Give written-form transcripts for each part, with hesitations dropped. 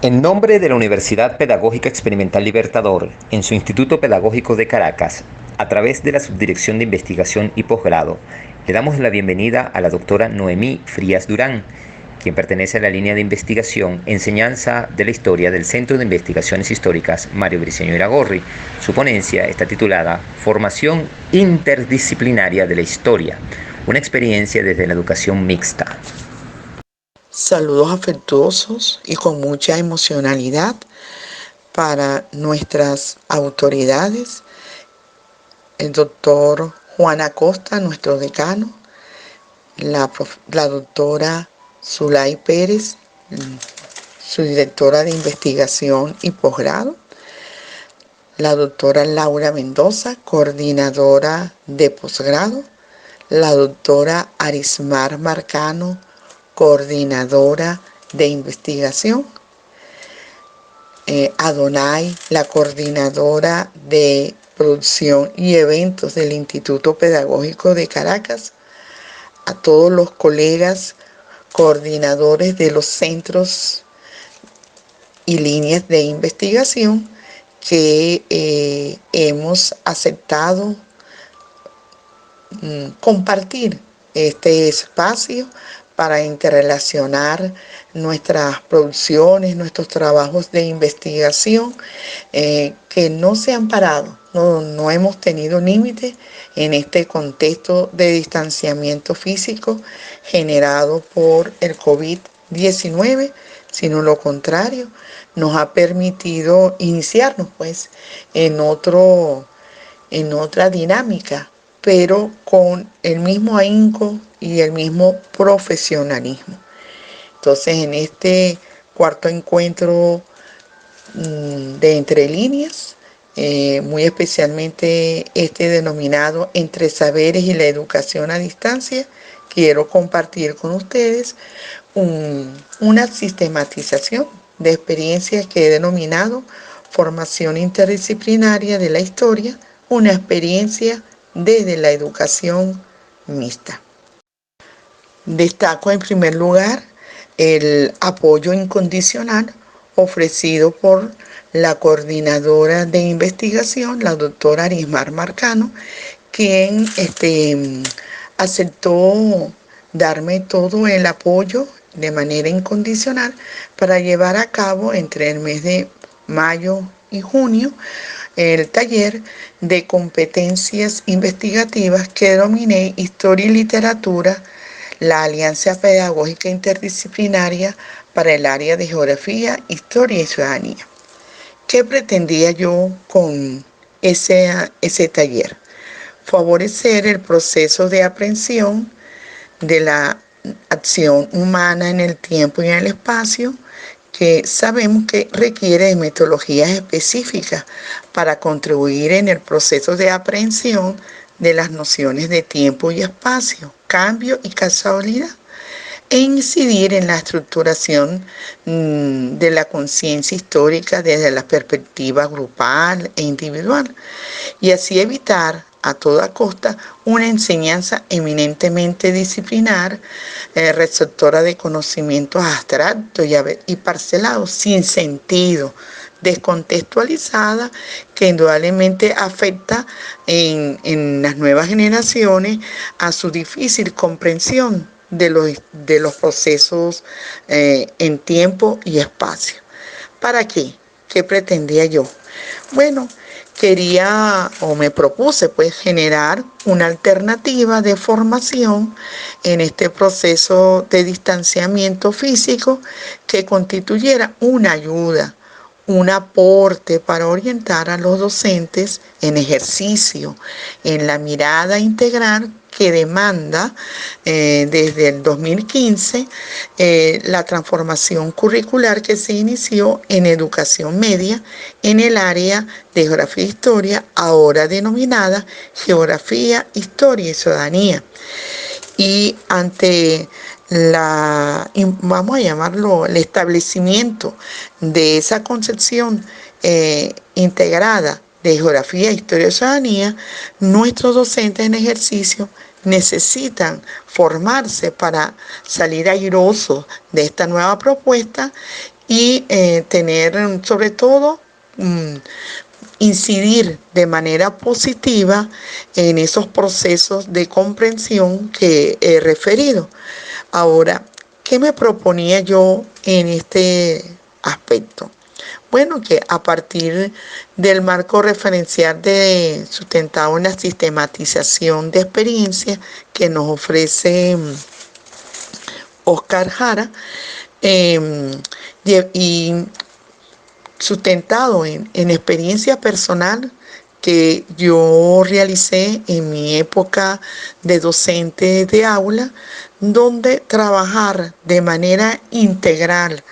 En nombre de la Universidad Pedagógica Experimental Libertador, en su Instituto Pedagógico de Caracas, a través de la Subdirección de Investigación y Posgrado, le damos la bienvenida a la doctora Noemí Frías Durán, quien pertenece a la línea de investigación Enseñanza de la Historia del Centro de Investigaciones Históricas Mario Briceño Iragorri. Su ponencia está titulada Formación Interdisciplinaria de la Historia, una experiencia desde la educación mixta. Saludos afectuosos y con mucha emocionalidad para nuestras autoridades, el doctor Juan Acosta, nuestro decano, la doctora Zulay Pérez, su directora de investigación y posgrado, la doctora Laura Mendoza, coordinadora de posgrado, la doctora Arismar Marcano, coordinadora de investigación, Adonai, la coordinadora de producción y eventos del Instituto Pedagógico de Caracas, a todos los colegas coordinadores de los centros y líneas de investigación que hemos aceptado compartir este espacio para interrelacionar nuestras producciones, nuestros trabajos de investigación que no se han parado, no hemos tenido límite en este contexto de distanciamiento físico generado por el COVID-19, sino lo contrario, nos ha permitido iniciarnos pues en otra dinámica, pero con el mismo ahínco y el mismo profesionalismo. Entonces, en este cuarto encuentro de Entre Líneas, muy especialmente este denominado Entre Saberes y la Educación a Distancia, quiero compartir con ustedes una sistematización de experiencias que he denominado Formación Interdisciplinaria de la Historia, una experiencia desde la educación mixta. Destaco en primer lugar el apoyo incondicional ofrecido por la coordinadora de investigación, la doctora Arismar Marcano, quien aceptó darme todo el apoyo de manera incondicional para llevar a cabo entre el mes de mayo y junio el taller de competencias investigativas que denominé Historia y Literatura, la Alianza Pedagógica Interdisciplinaria para el área de Geografía, Historia y Ciudadanía. ¿Qué pretendía yo con ese taller? Favorecer el proceso de aprehensión de la acción humana en el tiempo y en el espacio, que sabemos que requiere de metodologías específicas para contribuir en el proceso de aprehensión de las nociones de tiempo y espacio, cambio y casualidad, e incidir en la estructuración de la conciencia histórica desde la perspectiva grupal e individual, y así evitar a toda costa una enseñanza eminentemente disciplinar, receptora de conocimientos abstractos y parcelados, sin sentido, descontextualizada, que indudablemente afecta en las nuevas generaciones a su difícil comprensión de los procesos en tiempo y espacio. ¿Para qué? ¿Qué pretendía yo? Bueno, quería o me propuse pues generar una alternativa de formación en este proceso de distanciamiento físico que constituyera una ayuda, un aporte para orientar a los docentes en ejercicio, en la mirada integral que demanda desde el 2015 la transformación curricular que se inició en educación media en el área de Geografía e Historia, ahora denominada Geografía, Historia y Ciudadanía. Y ante vamos a llamarlo, el establecimiento de esa concepción integrada de Geografía, Historia y Ciudadanía, nuestros docentes en ejercicio necesitan formarse para salir airosos de esta nueva propuesta y tener sobre todo incidir de manera positiva en esos procesos de comprensión que he referido. Ahora, ¿qué me proponía yo en este aspecto? Bueno, que a partir del marco referencial sustentado en la sistematización de experiencias que nos ofrece Oscar Jara, y sustentado en experiencia personal que yo realicé en mi época de docente de aula, donde trabajar de manera integral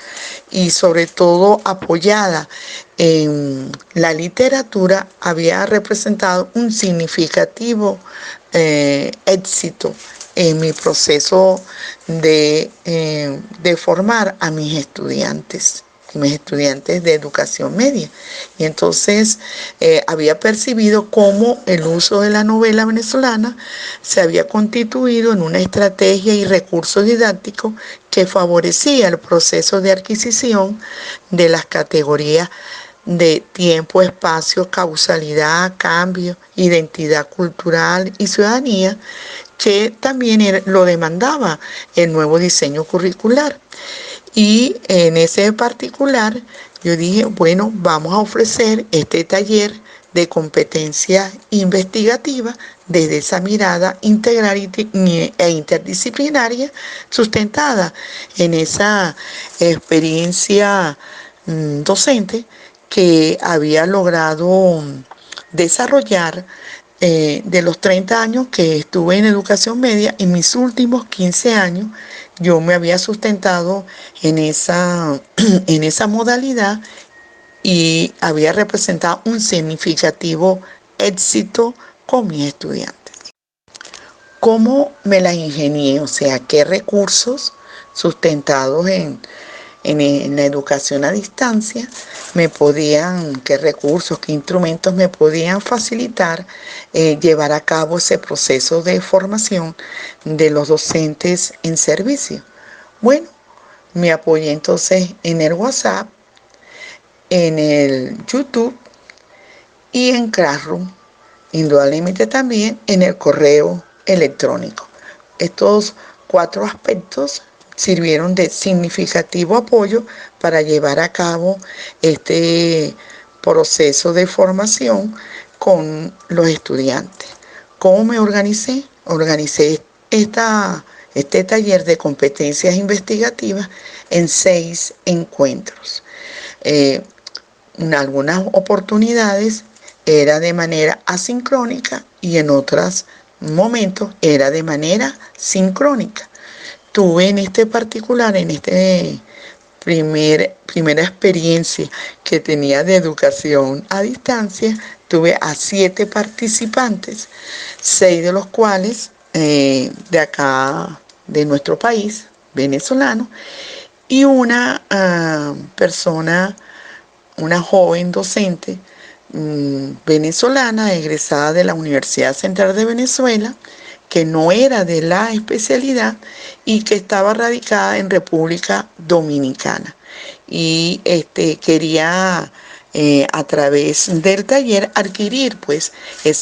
y sobre todo apoyada en la literatura había representado un significativo éxito en mi proceso de formar a mis estudiantes de educación media. Y entonces había percibido cómo el uso de la novela venezolana se había constituido en una estrategia y recurso didáctico que favorecía el proceso de adquisición de las categorías de tiempo, espacio, causalidad, cambio, identidad cultural y ciudadanía, que también lo demandaba el nuevo diseño curricular. Y en ese particular yo dije, bueno, vamos a ofrecer este taller de competencia investigativa desde esa mirada integral e interdisciplinaria sustentada en esa experiencia docente que había logrado desarrollar de los 30 años que estuve en educación media. En mis últimos 15 años yo me había sustentado en esa modalidad y había representado un significativo éxito con mis estudiantes. ¿Cómo me las ingenié? O sea, ¿qué recursos sustentados en la educación a distancia qué recursos, qué instrumentos me podían facilitar llevar a cabo ese proceso de formación de los docentes en servicio? Bueno, me apoyé entonces en el WhatsApp, en el YouTube y en Classroom, indudablemente también en el correo electrónico. Estos 4 aspectos sirvieron de significativo apoyo para llevar a cabo este proceso de formación con los estudiantes. ¿Cómo me organicé? Organicé este taller de competencias investigativas en 6 encuentros. En algunas oportunidades era de manera asincrónica y en otros momentos era de manera sincrónica. Tuve en este particular, en este primera experiencia que tenía de educación a distancia, tuve a 7 participantes, 6 de los cuales de acá, de nuestro país, venezolano, y una persona, una joven docente venezolana, egresada de la Universidad Central de Venezuela, que no era de la especialidad y que estaba radicada en República Dominicana. Y quería a través del taller adquirir pues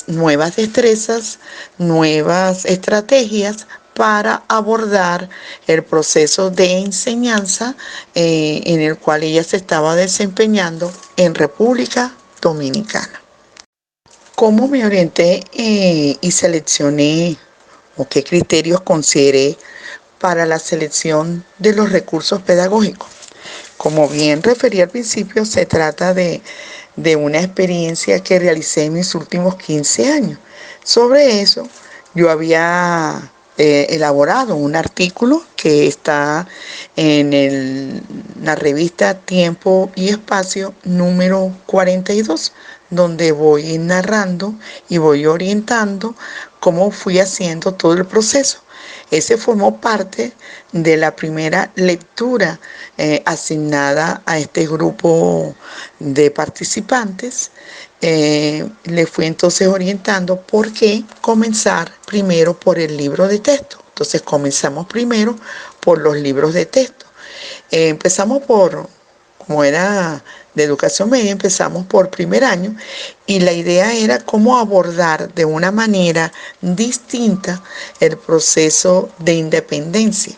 nuevas destrezas, nuevas estrategias para abordar el proceso de enseñanza en el cual ella se estaba desempeñando en República Dominicana. ¿Cómo me orienté y seleccioné o qué criterios consideré para la selección de los recursos pedagógicos? Como bien referí al principio, se trata de una experiencia que realicé en mis últimos 15 años. Sobre eso, yo había elaborado un artículo que está en la revista Tiempo y Espacio número 42, donde voy narrando y voy orientando cómo fui haciendo todo el proceso. Ese formó parte de la primera lectura asignada a este grupo de participantes. Le fui entonces orientando por qué comenzar primero por el libro de texto. Entonces comenzamos primero por los libros de texto. Empezamos por como era de educación media, empezamos por primer año y la idea era cómo abordar de una manera distinta el proceso de independencia,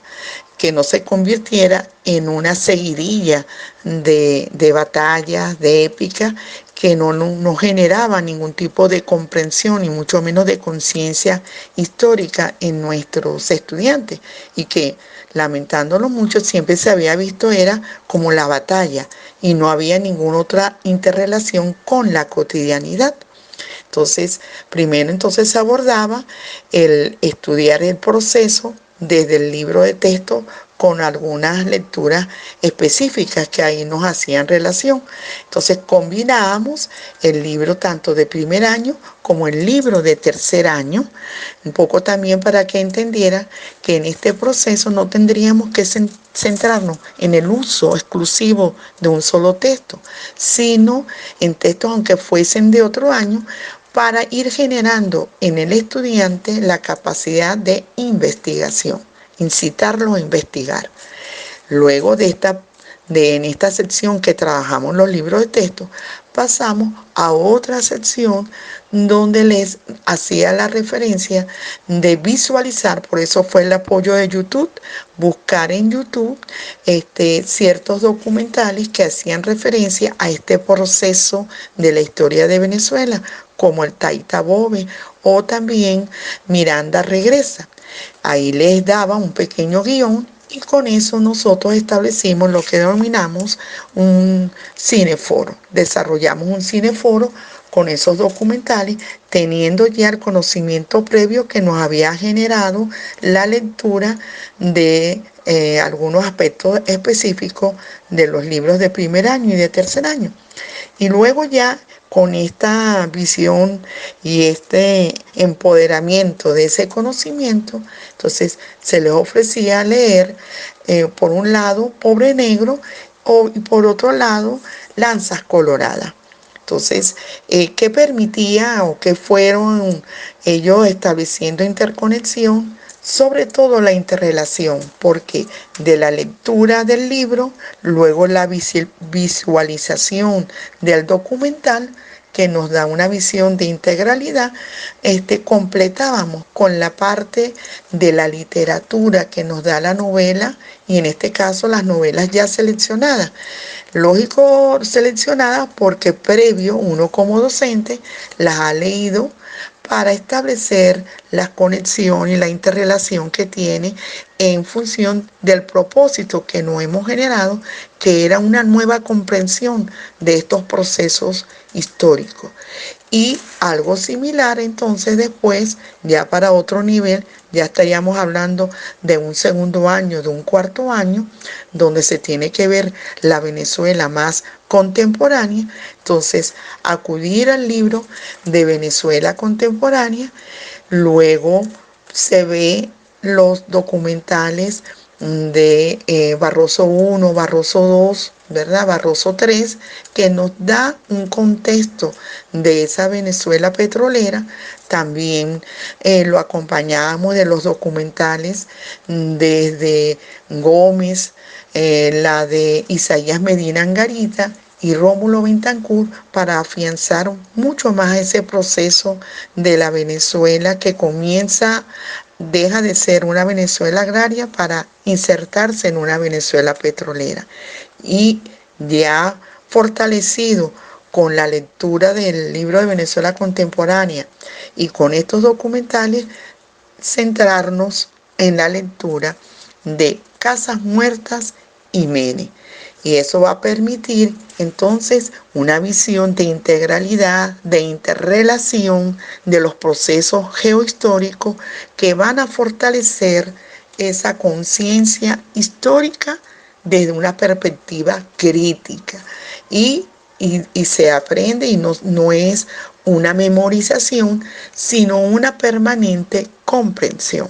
que no se convirtiera en una seguidilla de batallas, de épicas, que no generaba ningún tipo de comprensión y mucho menos de conciencia histórica en nuestros estudiantes, y que, lamentándolo mucho, siempre se había visto era como la batalla y no había ninguna otra interrelación con la cotidianidad. Entonces, primero entonces se abordaba el estudiar el proceso desde el libro de texto con algunas lecturas específicas que ahí nos hacían relación. Entonces combinábamos el libro tanto de primer año como el libro de tercer año, un poco también para que entendiera que en este proceso no tendríamos que centrarnos en el uso exclusivo de un solo texto, sino en textos aunque fuesen de otro año, para ir generando en el estudiante la capacidad de investigación, incitarlo a investigar. Luego en esta sección que trabajamos los libros de texto, pasamos a otra sección donde les hacía la referencia de visualizar, por eso fue el apoyo de YouTube, buscar en YouTube ciertos documentales que hacían referencia a este proceso de la historia de Venezuela, como el Taita Bove o también Miranda Regresa. Ahí les daba un pequeño guión y con eso nosotros establecimos lo que denominamos un cineforo. Desarrollamos un cineforo con esos documentales, teniendo ya el conocimiento previo que nos había generado la lectura de algunos aspectos específicos de los libros de primer año y de tercer año. Y luego ya con esta visión y este empoderamiento de ese conocimiento, entonces se les ofrecía leer, por un lado, Pobre Negro, y por otro lado, Lanzas Coloradas. Entonces, ¿qué permitía o qué fueron ellos estableciendo interconexión? Sobre todo la interrelación, porque de la lectura del libro, luego la visualización del documental, que nos da una visión de integralidad, completábamos con la parte de la literatura que nos da la novela, y en este caso las novelas ya seleccionadas. Lógico, seleccionadas porque previo uno como docente las ha leído para establecer la conexión y la interrelación que tiene en función del propósito que nos hemos generado, que era una nueva comprensión de estos procesos históricos. Y algo similar entonces después, ya para otro nivel, ya estaríamos hablando de un segundo año, de un cuarto año, donde se tiene que ver la Venezuela más contemporánea. Entonces, acudir al libro de Venezuela contemporánea, luego se ve los documentales de Barroso I, Barroso II, ¿verdad? Barroso III, que nos da un contexto de esa Venezuela petrolera. También lo acompañábamos de los documentales desde Gómez, la de Isaías Medina Angarita y Rómulo Betancourt, para afianzar mucho más ese proceso de la Venezuela que deja de ser una Venezuela agraria para insertarse en una Venezuela petrolera. Y ya fortalecido con la lectura del libro de Venezuela contemporánea y con estos documentales, centrarnos en la lectura de Casas Muertas y Mene. Y eso va a permitir entonces una visión de integralidad, de interrelación de los procesos geohistóricos que van a fortalecer esa conciencia histórica desde una perspectiva crítica. Y se aprende y no es una memorización, sino una permanente comprensión.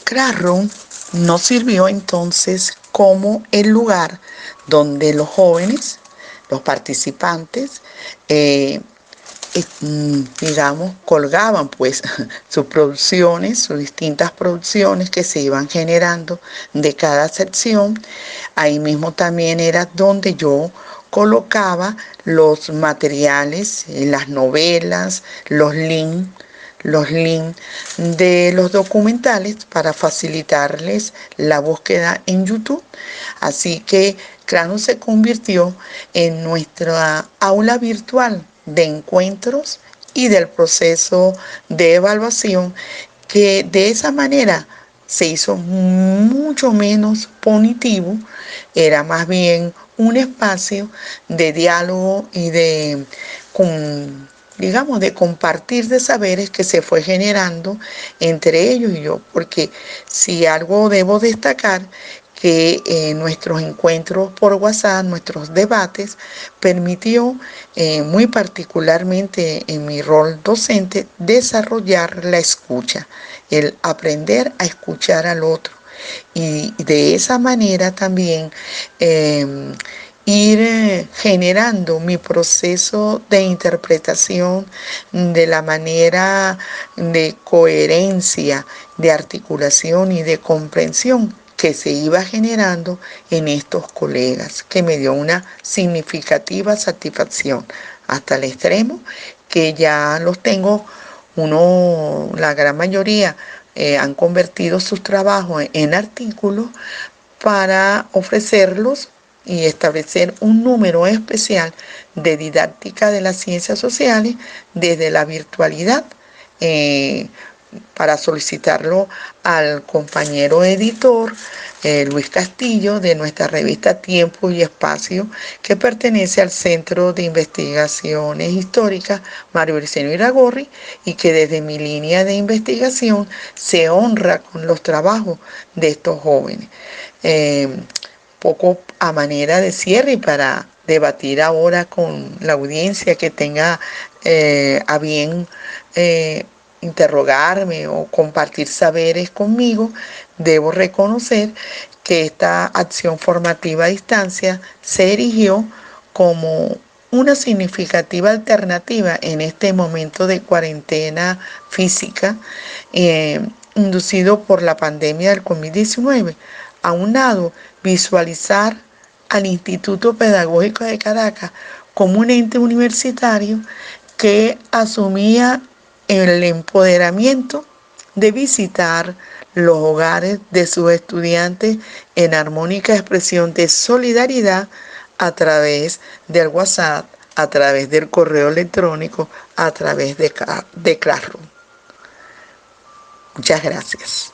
Classroom nos sirvió entonces como el lugar donde los jóvenes, los participantes, digamos, colgaban pues sus producciones, sus distintas producciones que se iban generando de cada sección. Ahí mismo también era donde yo colocaba los materiales, las novelas, los links de los documentales para facilitarles la búsqueda en YouTube. Así que Classroom se convirtió en nuestra aula virtual de encuentros y del proceso de evaluación, que de esa manera se hizo mucho menos punitivo, era más bien un espacio de diálogo y digamos, de compartir de saberes que se fue generando entre ellos y yo, porque si algo debo destacar, que nuestros encuentros por WhatsApp, nuestros debates, permitió muy particularmente en mi rol docente desarrollar la escucha, el aprender a escuchar al otro y de esa manera también ir generando mi proceso de interpretación de la manera de coherencia, de articulación y de comprensión que se iba generando en estos colegas, que me dio una significativa satisfacción, hasta el extremo que ya los tengo, la gran mayoría han convertido sus trabajos en artículos para ofrecerlos y establecer un número especial de didáctica de las ciencias sociales desde la virtualidad, eh, para solicitarlo al compañero editor Luis Castillo de nuestra revista Tiempo y Espacio, que pertenece al Centro de Investigaciones Históricas Mario Briceño Iragorri, y que desde mi línea de investigación se honra con los trabajos de estos jóvenes. Eh, Poco a manera de cierre y para debatir ahora con la audiencia que tenga a bien interrogarme o compartir saberes conmigo, debo reconocer que esta acción formativa a distancia se erigió como una significativa alternativa en este momento de cuarentena física inducido por la pandemia del COVID-19. Aunado, visualizar al Instituto Pedagógico de Caracas como un ente universitario que asumía el empoderamiento de visitar los hogares de sus estudiantes en armónica expresión de solidaridad a través del WhatsApp, a través del correo electrónico, a través de Classroom. Muchas gracias.